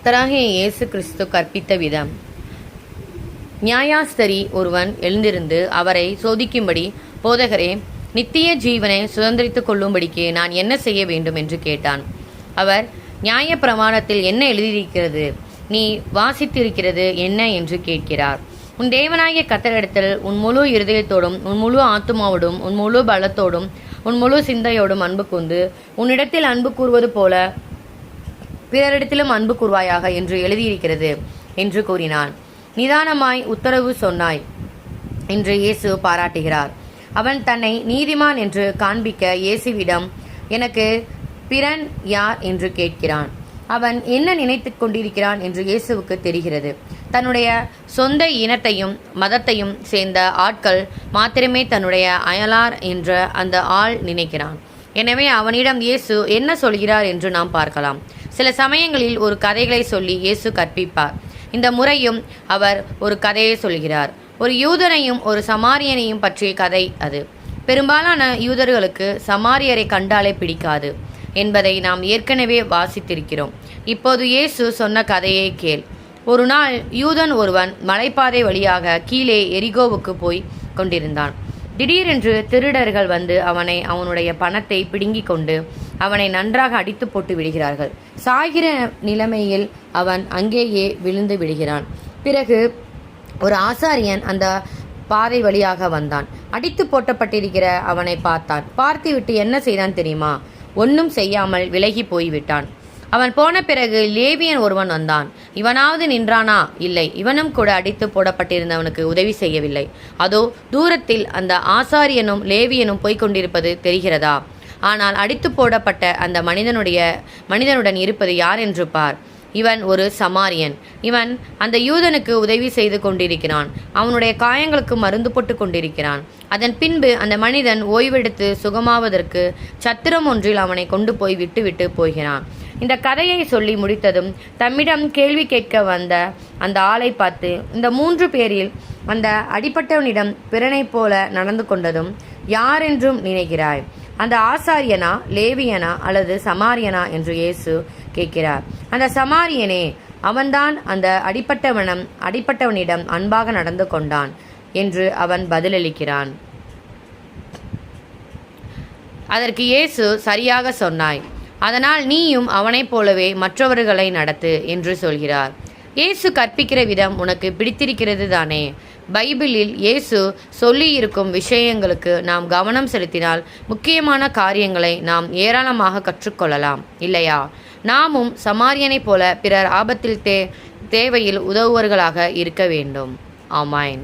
கர்த்தராகிய இயேசு கிறிஸ்து கற்பித்த விதம். நியாயாஸ்திரி ஒருவன் எழுந்திருந்து அவரை சோதிக்கும்படி, போதகரே, நித்திய ஜீவனை சுதந்திரித்துக் கொள்ளும்படிக்கு நான் என்ன செய்ய வேண்டும் என்று கேட்டான். அவர், நியாய பிரமாணத்தில் என்ன எழுதியிருக்கிறது, நீ வாசித்திருக்கிறது என்ன என்று கேட்கிறார். உன் தேவனாகிய கர்த்தரிடத்தில் உன் முழு இருதயத்தோடும் உன் முழு ஆத்துமாவோடும் உன் முழு பலத்தோடும் உன் முழு சிந்தையோடும் அன்பு கூர்ந்து உன்னிடத்தில் அன்பு கூறுவது போல பிறரிடத்திலும் அன்பு கூர்வாயாக என்று எழுதியிருக்கிறது என்று கூறினான். நிதானமாய் உத்தரவு சொன்னாய் என்று இயேசு பாராட்டுகிறார். அவன் தன்னை நீதிமான் என்று காண்பிக்க இயேசுவிடம், எனக்கு பிறன் யார் என்று கேட்கிறான். அவன் என்ன நினைத்து கொண்டிருக்கிறான் என்று இயேசுவுக்கு தெரிகிறது. தன்னுடைய சொந்த இனத்தையும் மதத்தையும் சேர்ந்த ஆட்கள் மாத்திரமே தன்னுடைய அயலார் என்ற அந்த ஆள் நினைக்கிறான். எனவே அவனிடம் இயேசு என்ன சொல்கிறார் என்று நாம் பார்க்கலாம். சில சமயங்களில் ஒரு கதைகளை சொல்லி இயேசு கற்பிப்பார். இந்த முறையும் அவர் ஒரு கதையை சொல்கிறார். ஒரு யூதனையும் ஒரு சமாரியனையும் பற்றிய கதை அது. பெரும்பாலான யூதர்களுக்கு சமாரியரை கண்டாலே பிடிக்காது என்பதை நாம் ஏற்கனவே வாசித்திருக்கிறோம். இப்போது இயேசு சொன்ன கதையை கேள். ஒரு நாள் யூதன் ஒருவன் மலைப்பாதை வழியாக கீழே எரிகோவுக்கு போய் கொண்டிருந்தான். திடீரென்று திருடர்கள் வந்து அவனுடைய பணத்தை பிடுங்கிக் கொண்டு அவனை நன்றாக அடித்து போட்டு விடுகிறார்கள். சாகிற நிலைமையில் அவன் அங்கேயே விழுந்து விடுகிறான். பிறகு ஒரு ஆசாரியன் அந்த பாதை வழியாக வந்தான். அடித்து போட்டப்பட்டிருக்கிற அவனை பார்த்தான். பார்த்துவிட்டு என்ன செய்தான் தெரியுமா? ஒன்றும் செய்யாமல் விலகி போய்விட்டான். அவன் போன பிறகு லேவியன் ஒருவன் வந்தான். இவனாவது நின்றானா? இல்லை, இவனும் கூட அடித்து போடப்பட்டிருந்தவனுக்கு உதவி செய்யவில்லை. அதோ தூரத்தில் அந்த ஆசாரியனும் லேவியனும் போய்கொண்டிருப்பது தெரிகிறதா? ஆனால் அடித்து போடப்பட்ட அந்த மனிதனுடன் இருப்பது யார் என்று பார். இவன் ஒரு சமாரியன். இவன் அந்த யூதனுக்கு உதவி செய்து கொண்டிருக்கிறான். அவனுடைய காயங்களுக்கு மருந்து போட்டு கொண்டிருக்கிறான். அதன் பின்பு அந்த மனிதன் ஓய்வெடுத்து சுகமாவதற்கு சத்திரம் ஒன்றில் அவனை கொண்டு போய் விட்டு போகிறான். இந்த கதையை சொல்லி முடித்ததும் தம்மிடம் கேள்வி கேட்க வந்த அந்த ஆளை பார்த்து, இந்த 3 பேரில் அந்த அடிப்பட்டவனிடம் பிறனை போல நடந்து கொண்டதும் யாரென்றும் நினைக்கிறாய்? அந்த ஆசாரியனா, லேவியனா அல்லது சமாரியனா என்று இயேசு கேட்கிறார். அந்த சமாரியனே, அவன்தான் அந்த அடிப்பட்டவனிடம் அன்பாக நடந்து கொண்டான் என்று அவன் பதிலளிக்கிறான். அதற்கு இயேசு, சரியாக சொன்னாய், அதனால் நீயும் அவனைப் போலவே மற்றவர்களை நடத்து என்று சொல்கிறார். இயேசு கற்பிக்கிற விதம் உனக்கு பிடித்திருக்கிறது தானே? பைபிளில் இயேசு சொல்லியிருக்கும் விஷயங்களுக்கு நாம் கவனம் செலுத்தினால் முக்கியமான காரியங்களை நாம் ஏராளமாக கற்றுக்கொள்ளலாம், இல்லையா? நாமும் சமாரியனைப் போல பிறர் ஆபத்தில் தேவையில் உதவுவர்களாக இருக்க வேண்டும். ஆமென்.